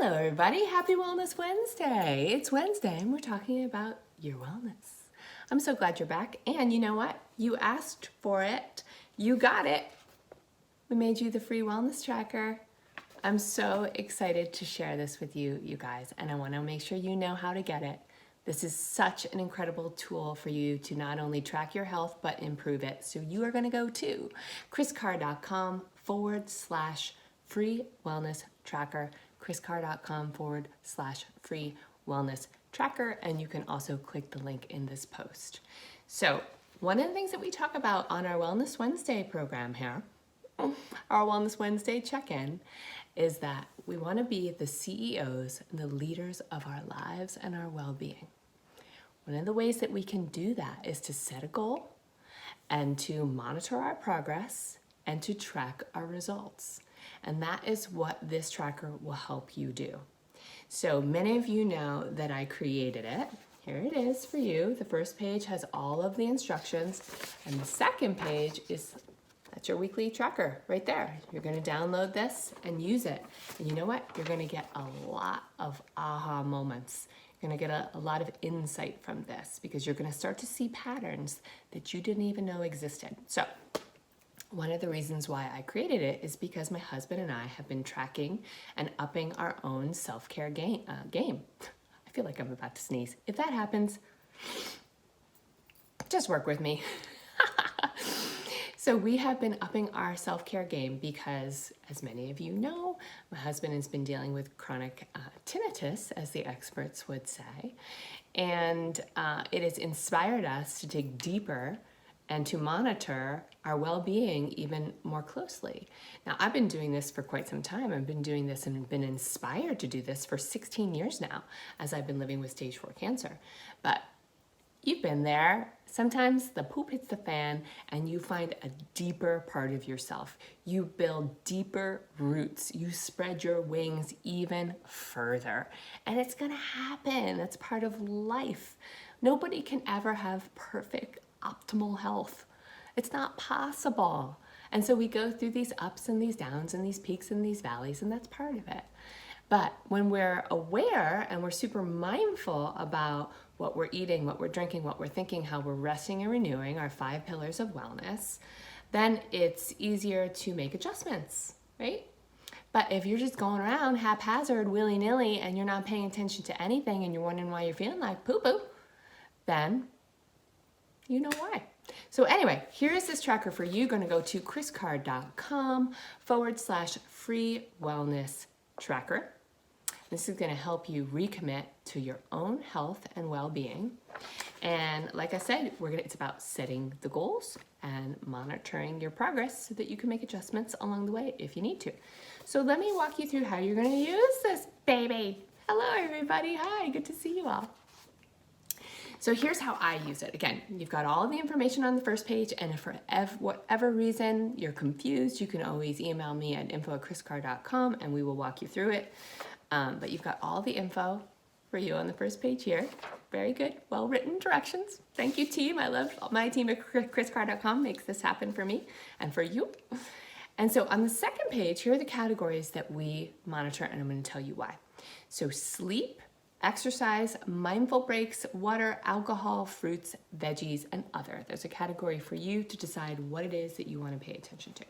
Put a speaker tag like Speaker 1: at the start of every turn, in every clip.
Speaker 1: Hello everybody, happy Wellness Wednesday. It's Wednesday and we're talking about your wellness. I'm so glad you're back, and you know what? You asked for it, you got it. We made you the free wellness tracker. I'm so excited to share this with you, you guys, and I want to make sure you know how to get it. This is such an incredible tool for you to not only track your health, but improve it. So you are going to go to kriscarr.com/free wellness tracker, kriscarr.com/free wellness tracker, and you can also click the link in this post. So one of the things that we talk about on our Wellness Wednesday program here, our Wellness Wednesday check-in, is that we want to be the CEOs and the leaders of our lives and our well-being. One of the ways that we can do that is to set a goal and to monitor our progress and to track our results. And that is what this tracker will help you do. So many of you know that I created it. Here it is for you. The first page has all of the instructions, and the second page that's your weekly tracker right there. You're going to download this and use it. And you know what? You're going to get a lot of aha moments. You're going to get a lot of insight from this because you're going to start to see patterns that you didn't even know existed. So one of the reasons why I created it is because my husband and I have been tracking and upping our own self-care game. I feel like I'm about to sneeze. If that happens, just work with me. So we have been upping our self-care game because, as many of you know, my husband has been dealing with chronic tinnitus, as the experts would say, and it has inspired us to dig deeper and to monitor our well-being even more closely. Now, I've been doing this for quite some time. I've been doing this and been inspired to do this for 16 years now, as I've been living with stage 4 cancer. But you've been there. Sometimes the poop hits the fan and you find a deeper part of yourself. You build deeper roots. You spread your wings even further. And it's gonna happen. That's part of life. Nobody can ever have perfect, optimal health. It's not possible. And so we go through these ups and these downs and these peaks and these valleys, and that's part of it. But when we're aware and we're super mindful about what we're eating, what we're drinking, what we're thinking, how we're resting and renewing, our 5 pillars of wellness, then it's easier to make adjustments, right? But if you're just going around haphazard, willy-nilly, and you're not paying attention to anything and you're wondering why you're feeling like poo-poo, then you know why. So anyway, here is this tracker for you. You're going to go to kriscarr.com/free wellness tracker. This is going to help you recommit to your own health and well-being. And like I said, it's about setting the goals and monitoring your progress so that you can make adjustments along the way if you need to. So let me walk you through how you're going to use this baby. Hello, everybody. Hi, good to see you all. So here's how I use it. Again, you've got all the information on the first page, and if for whatever reason you're confused, you can always email me at info@kriscarr.com and we will walk you through it. But you've got all the info for you on the first page here. Very good, well-written directions. Thank you, team. I love my team at kriscarr.com makes this happen for me and for you. And so on the second page, here are the categories that we monitor, and I'm going to tell you why. So sleep, exercise, mindful breaks, water, alcohol, fruits, veggies, and other. There's a category for you to decide what it is that you want to pay attention to.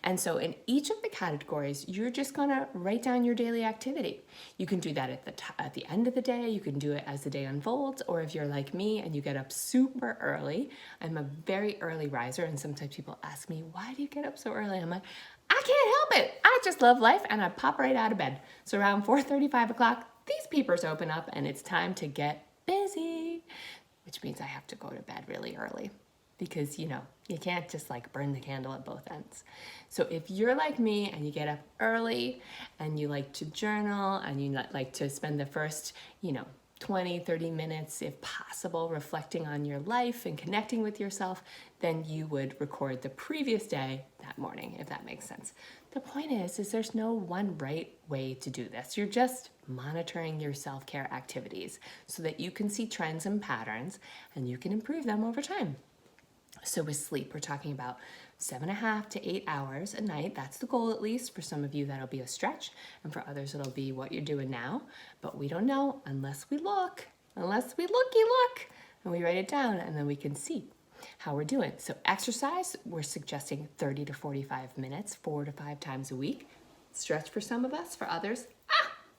Speaker 1: And so in each of the categories, you're just gonna write down your daily activity. You can do that at the end of the day. You can do it as the day unfolds, or if you're like me and you get up super early. I'm a very early riser, and sometimes people ask me, why do you get up so early? I'm like, I can't help it. I just love life, and I pop right out of bed. So around 4:30, 5 o'clock, these peepers open up and it's time to get busy, which means I have to go to bed really early because, you know, you can't just like burn the candle at both ends. So if you're like me and you get up early and you like to journal and you like to spend the first, 20, 30 minutes, if possible, reflecting on your life and connecting with yourself, then you would record the previous day that morning, if that makes sense. The point is there's no one right way to do this. You're just monitoring your self-care activities so that you can see trends and patterns and you can improve them over time. So with sleep, we're talking about 7.5 to 8 hours a night. That's the goal, at least. For some of you, that'll be a stretch. And for others, it'll be what you're doing now. But we don't know unless we look. Unless we look. And we write it down, and then we can see how we're doing. So exercise, we're suggesting 30 to 45 minutes, 4 to 5 times a week. Stretch for some of us. For others,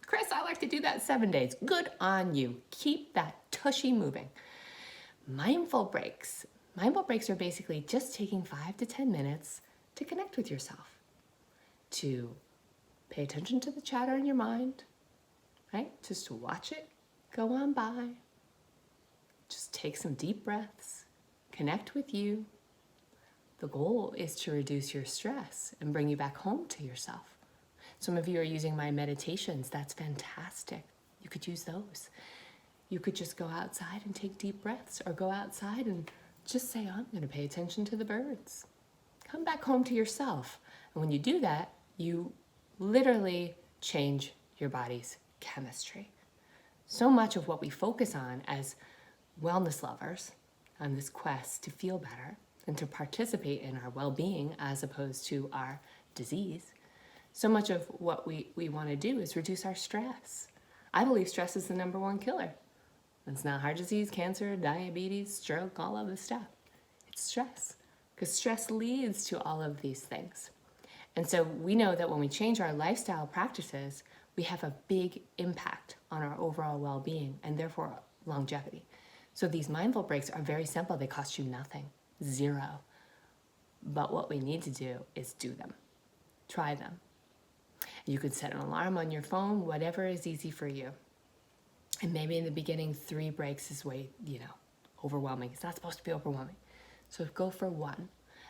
Speaker 1: Kris, I like to do that 7 days. Good on you. Keep that tushy moving. Mindful breaks. Mindful breaks are basically just taking 5 to 10 minutes to connect with yourself, to pay attention to the chatter in your mind, right? Just to watch it go on by. Just take some deep breaths, connect with you. The goal is to reduce your stress and bring you back home to yourself. Some of you are using my meditations. That's fantastic. You could use those. You could just go outside and take deep breaths, or go outside and just say, I'm going to pay attention to the birds. Come back home to yourself. And when you do that, you literally change your body's chemistry. So much of what we focus on as wellness lovers on this quest to feel better and to participate in our well-being as opposed to our disease, so much of what we want to do is reduce our stress. I believe stress is the #1 killer. It's not heart disease, cancer, diabetes, stroke, all of this stuff. It's stress, because stress leads to all of these things. And so we know that when we change our lifestyle practices, we have a big impact on our overall well-being and therefore longevity. So these mindful breaks are very simple. They cost you nothing, 0. But what we need to do is do them. Try them. You could set an alarm on your phone, whatever is easy for you. And maybe in the beginning, 3 breaks is way, overwhelming. It's not supposed to be overwhelming. So go for 1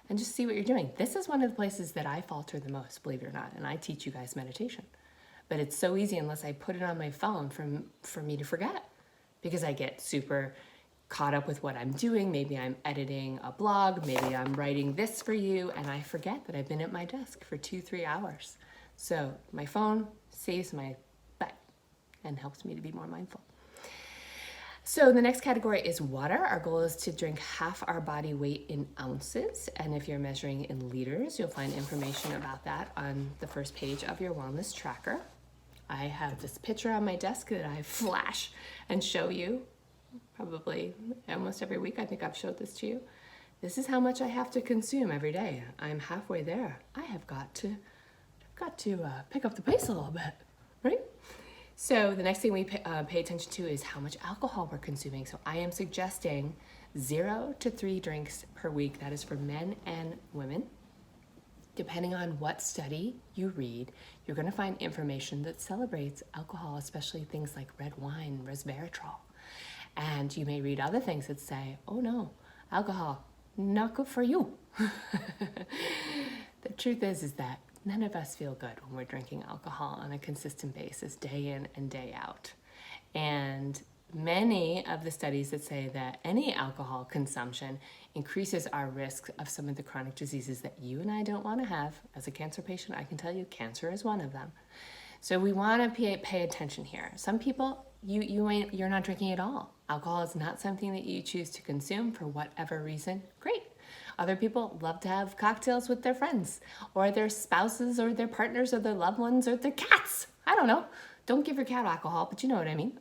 Speaker 1: and just see what you're doing. This is one of the places that I falter the most, believe it or not. And I teach you guys meditation. But it's so easy unless I put it on my phone for me to forget, because I get super caught up with what I'm doing. Maybe I'm editing a blog. Maybe I'm writing this for you. And I forget that I've been at my desk for 2-3 hours. So my phone saves my butt and helps me to be more mindful. So the next category is water. Our goal is to drink half our body weight in ounces. And if you're measuring in liters, you'll find information about that on the first page of your wellness tracker. I have this picture on my desk that I flash and show you probably almost every week. I think I've showed this to you. This is how much I have to consume every day. I'm halfway there. I have got to pick up the pace a little bit, right? So the next thing we pay attention to is how much alcohol we're consuming. So I am suggesting 0 to 3 drinks per week. That is for men and women. Depending on what study you read, you're going to find information that celebrates alcohol, especially things like red wine, resveratrol. And you may read other things that say, oh no, alcohol, not good for you. The truth is that none of us feel good when we're drinking alcohol on a consistent basis, day in and day out. And many of the studies that say that any alcohol consumption increases our risk of some of the chronic diseases that you and I don't want to have. As a cancer patient, I can tell you cancer is one of them. So we want to pay attention here. You're not drinking at all. Alcohol is not something that you choose to consume for whatever reason. Great. Other people love to have cocktails with their friends or their spouses or their partners or their loved ones or their cats. I don't know. Don't give your cat alcohol, but you know what I mean.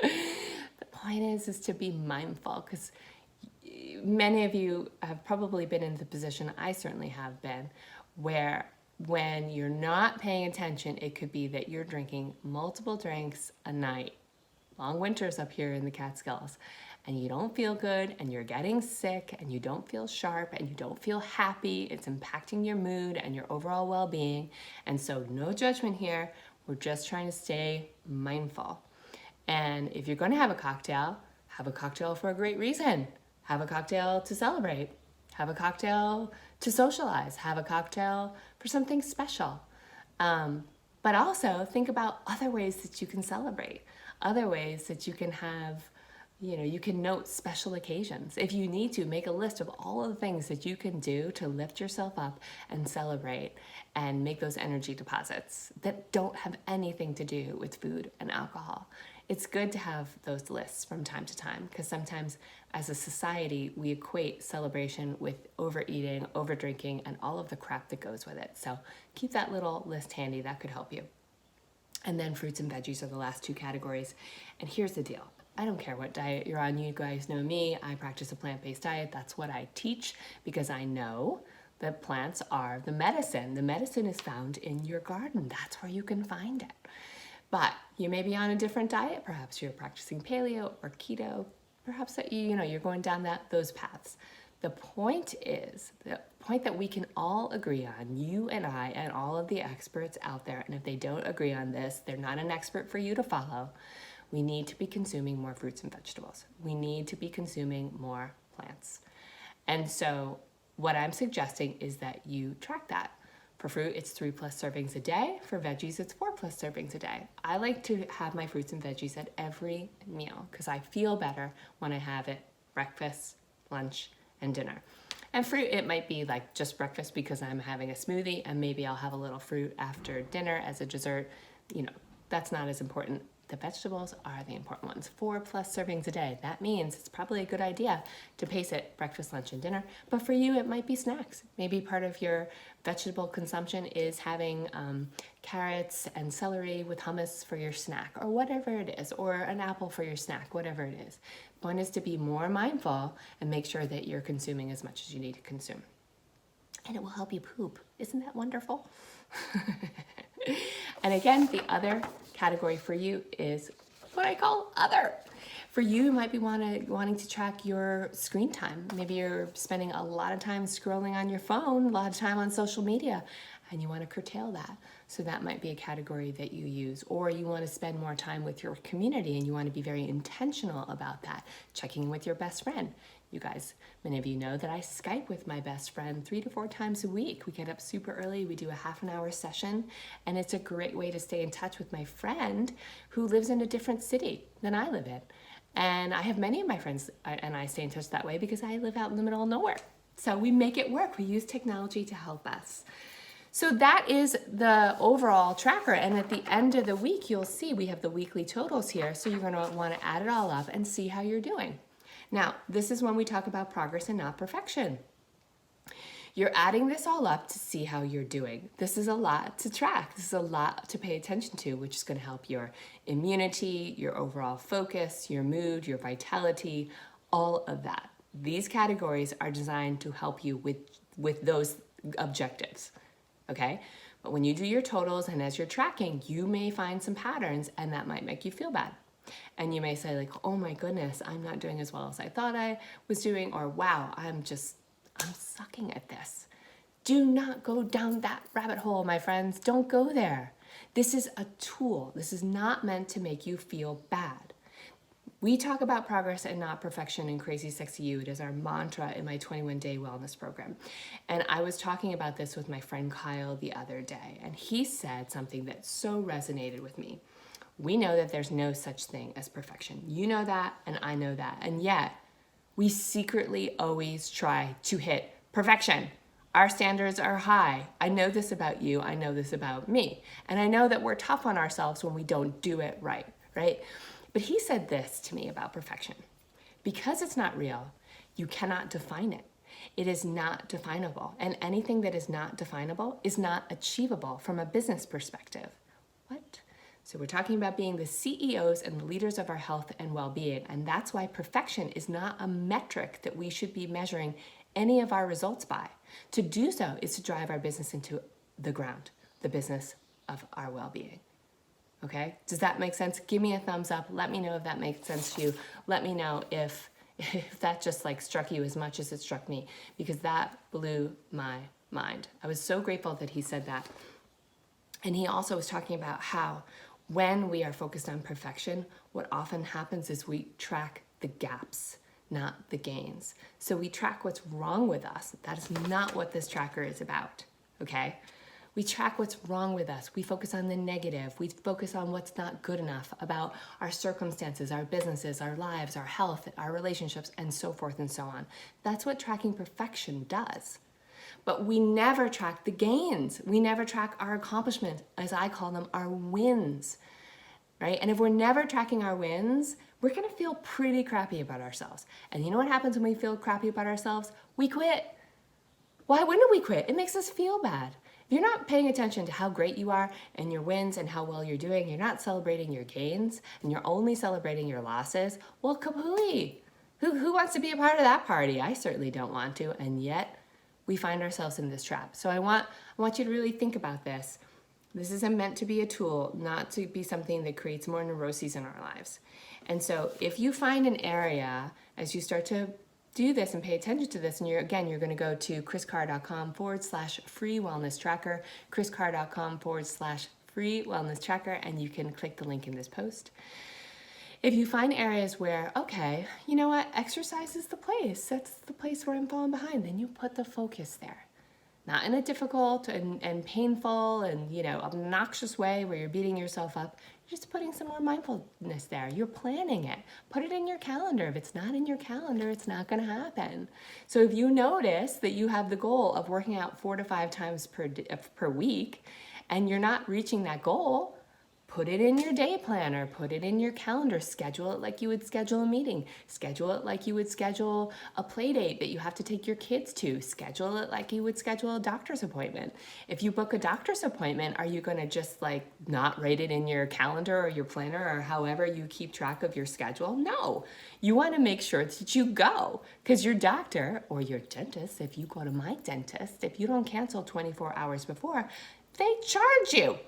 Speaker 1: The point is to be mindful, because many of you have probably been in the position, I certainly have been, where when you're not paying attention, it could be that you're drinking multiple drinks a night. Long winters up here in the Catskills. And you don't feel good, and you're getting sick, and you don't feel sharp, and you don't feel happy. It's impacting your mood and your overall well-being. And so no judgment here. We're just trying to stay mindful. And if you're going to have a cocktail for a great reason. Have a cocktail to celebrate. Have a cocktail to socialize. Have a cocktail for something special. But also think about other ways that you can celebrate, other ways that you can have You can note special occasions. If you need to, make a list of all of the things that you can do to lift yourself up and celebrate and make those energy deposits that don't have anything to do with food and alcohol. It's good to have those lists from time to time, because sometimes as a society, we equate celebration with overeating, overdrinking, and all of the crap that goes with it. So keep that little list handy. That could help you. And then fruits and veggies are the last two categories. And here's the deal. I don't care what diet you're on. You guys know me. I practice a plant-based diet. That's what I teach, because I know that plants are the medicine. The medicine is found in your garden. That's where you can find it. But you may be on a different diet. Perhaps you're practicing paleo or keto. Perhaps that you're going down those paths. The point that we can all agree on, you and I and all of the experts out there, and if they don't agree on this, they're not an expert for you to follow. We need to be consuming more fruits and vegetables. We need to be consuming more plants. And so what I'm suggesting is that you track that. For fruit, it's 3+ servings a day. For veggies, it's 4+ servings a day. I like to have my fruits and veggies at every meal because I feel better when I have it breakfast, lunch, and dinner. And fruit, it might be like just breakfast because I'm having a smoothie, and maybe I'll have a little fruit after dinner as a dessert. That's not as important. The vegetables are the important ones. 4+ servings a day. That means it's probably a good idea to pace it breakfast, lunch, and dinner. But for you, it might be snacks. Maybe part of your vegetable consumption is having carrots and celery with hummus for your snack, or whatever it is, or an apple for your snack, whatever it is. Point is to be more mindful and make sure that you're consuming as much as you need to consume. And it will help you poop. Isn't that wonderful? And again, the other category for you is what I call other. For you, you might be wanting to track your screen time. Maybe you're spending a lot of time scrolling on your phone, a lot of time on social media, and you want to curtail that. So that might be a category that you use. Or you want to spend more time with your community and you want to be very intentional about that, checking in with your best friend. You guys, many of you know that I Skype with my best friend 3 to 4 times a week. We get up super early, we do a half-an-hour session, and it's a great way to stay in touch with my friend who lives in a different city than I live in. And I have many of my friends, and I stay in touch that way because I live out in the middle of nowhere. So we make it work. We use technology to help us. So that is the overall tracker. And at the end of the week, you'll see we have the weekly totals here. So you're going to want to add it all up and see how you're doing. Now, this is when we talk about progress and not perfection. You're adding this all up to see how you're doing. This is a lot to track. This is a lot to pay attention to, which is going to help your immunity, your overall focus, your mood, your vitality, all of that. These categories are designed to help you with those objectives, okay? But when you do your totals and as you're tracking, you may find some patterns, and that might make you feel bad. And you may say like, oh my goodness, I'm not doing as well as I thought I was doing, or wow, I'm sucking at this. Do not go down that rabbit hole, my friends. Don't go there. This is a tool. This is not meant to make you feel bad. We talk about progress and not perfection in Crazy Sexy You. It is our mantra in my 21-day wellness program. And I was talking about this with my friend Kyle the other day, and he said something that so resonated with me. We know that there's no such thing as perfection. You know that, and I know that. And yet, we secretly always try to hit perfection. Our standards are high. I know this about you. I know this about me. And I know that we're tough on ourselves when we don't do it right? But he said this to me about perfection. Because it's not real, you cannot define it. It is not definable. And anything that is not definable is not achievable from a business perspective. What? So we're talking about being the CEOs and the leaders of our health and well-being, and that's why perfection is not a metric that we should be measuring any of our results by. To do so is to drive our business into the ground, the business of our well-being. Okay? Does that make sense? Give me a thumbs up. Let me know if that makes sense to you. Let me know if that just like struck you as much as it struck me, because that blew my mind. I was so grateful that he said that. And he also was talking about how when we are focused on perfection, what often happens is we track the gaps, not the gains. So we track what's wrong with us. That is not what this tracker is about, okay? We track what's wrong with us. We focus on the negative. We focus on what's not good enough about our circumstances, our businesses, our lives, our health, our relationships, and so forth and so on. That's what tracking perfection does. But we never track the gains. We never track our accomplishments, as I call them, our wins, right? And if we're never tracking our wins, we're gonna feel pretty crappy about ourselves. And you know what happens when we feel crappy about ourselves? We quit. Why wouldn't we quit? It makes us feel bad. If you're not paying attention to how great you are and your wins and how well you're doing, you're not celebrating your gains, and you're only celebrating your losses, well, kapooey. Who wants to be a part of that party? I certainly don't want to, and yet we find ourselves in this trap. So I want you to really think about this. This isn't meant to be a tool, not to be something that creates more neuroses in our lives. And so if you find an area, as you start to do this and pay attention to this, and you're going to go to kriscarr.com/free wellness tracker, kriscarr.com/free wellness tracker, and you can click the link in this post. If you find areas where, okay, you know what, exercise is the place, that's the place where I'm falling behind, then you put the focus there. Not in a difficult and painful and, obnoxious way where you're beating yourself up. You're just putting some more mindfulness there. You're planning it. Put it in your calendar. If it's not in your calendar, it's not going to happen. So if you notice that you have the goal of working out 4 to 5 times per week and you're not reaching that goal, put it in your day planner, put it in your calendar, schedule it like you would schedule a meeting, schedule it like you would schedule a play date that you have to take your kids to, schedule it like you would schedule a doctor's appointment. If you book a doctor's appointment, are you gonna just not write it in your calendar or your planner or however you keep track of your schedule? No, you wanna make sure that you go, because your doctor or your dentist, if you go to my dentist, if you don't cancel 24 hours before, they charge you.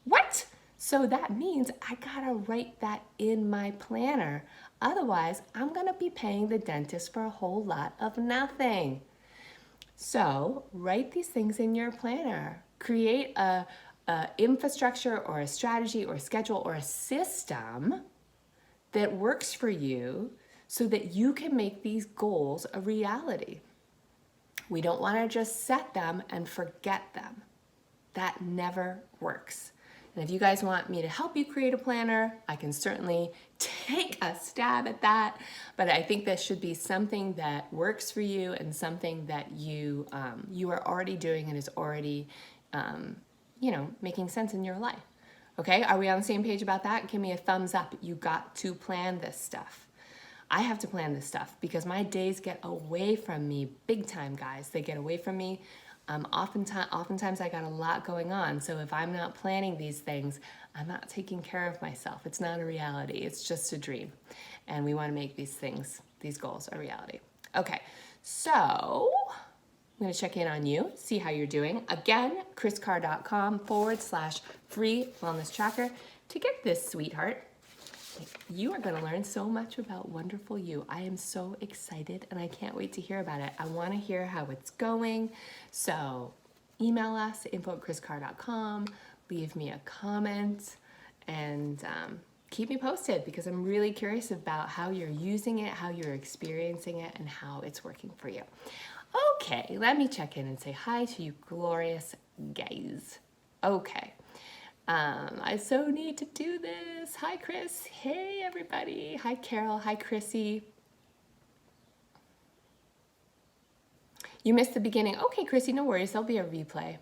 Speaker 1: What? So that means I gotta write that in my planner. Otherwise, I'm gonna be paying the dentist for a whole lot of nothing. So write these things in your planner. Create a infrastructure or a strategy or a schedule or a system that works for you so that you can make these goals a reality. We don't wanna just set them and forget them. That never works. And if you guys want me to help you create a planner, I can certainly take a stab at that. But I think this should be something that works for you and something that you are already doing and is already, making sense in your life. Okay, are we on the same page about that? Give me a thumbs up. You got to plan this stuff. I have to plan this stuff because my days get away from me big time, guys. They get away from me. Oftentimes I got a lot going on. So if I'm not planning these things, I'm not taking care of myself. It's not a reality. It's just a dream. And we want to make these goals a reality. Okay, so I'm going to check in on you, see how you're doing. Again, kriscarr.com/free wellness tracker to get this, sweetheart. You are going to learn so much about wonderful you. I am so excited and I can't wait to hear about it. I want to hear how it's going. So email us, info@kriscarr.com, leave me a comment, and keep me posted because I'm really curious about how you're using it, how you're experiencing it, and how it's working for you. Okay, let me check in and say hi to you glorious guys. Okay. I so need to do this. Hi, Chris. Hey, everybody. Hi, Carol. Hi, Chrissy. You missed the beginning. Okay, Chrissy, no worries. There'll be a replay.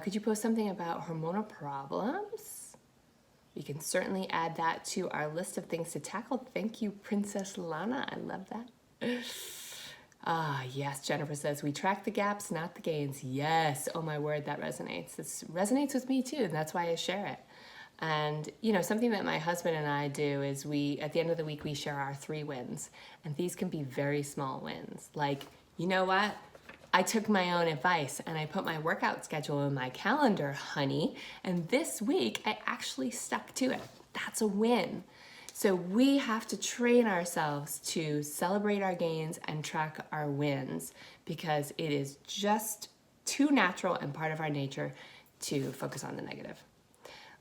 Speaker 1: Could you post something about hormonal problems? We can certainly add that to our list of things to tackle. Thank you, Princess Lana. I love that. Yes, Jennifer says, we track the gaps, not the gains. Yes, oh my word, that resonates. This resonates with me too, and that's why I share it. And, something that my husband and I do is at the end of the week, we share our 3 wins. And these can be very small wins. Like, you know what? I took my own advice and I put my workout schedule in my calendar, honey. And this week, I actually stuck to it. That's a win. So we have to train ourselves to celebrate our gains and track our wins because it is just too natural and part of our nature to focus on the negative.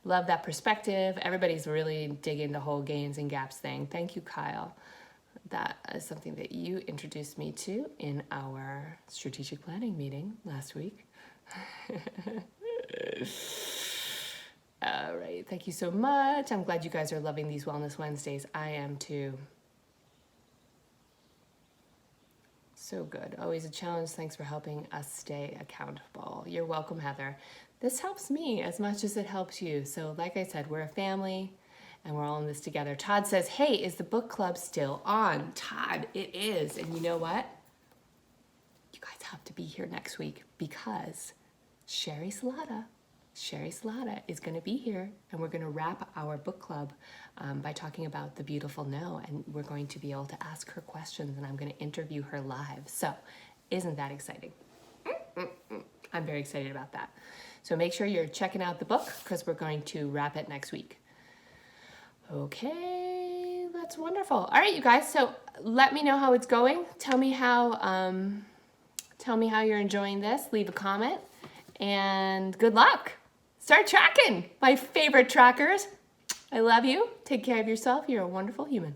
Speaker 1: Love that perspective. Everybody's really digging the whole gains and gaps thing. Thank you, Kyle. That is something that you introduced me to in our strategic planning meeting last week. All right, thank you so much. I'm glad you guys are loving these Wellness Wednesdays. I am too. So good. Always a challenge. Thanks for helping us stay accountable. You're welcome, Heather. This helps me as much as it helps you. So like I said, we're a family and we're all in this together. Todd says, hey, is the book club still on? Todd, it is. And you know what? You guys have to be here next week because Sherry Salata is going to be here, and we're going to wrap our book club by talking about The Beautiful No, and we're going to be able to ask her questions, and I'm going to interview her live. So isn't that exciting? I'm very excited about that. So make sure you're checking out the book because we're going to wrap it next week. Okay, that's wonderful. All right, you guys, so let me know how it's going. Tell me how you're enjoying this. Leave a comment, and good luck. Start tracking, my favorite trackers. I love you. Take care of yourself. You're a wonderful human.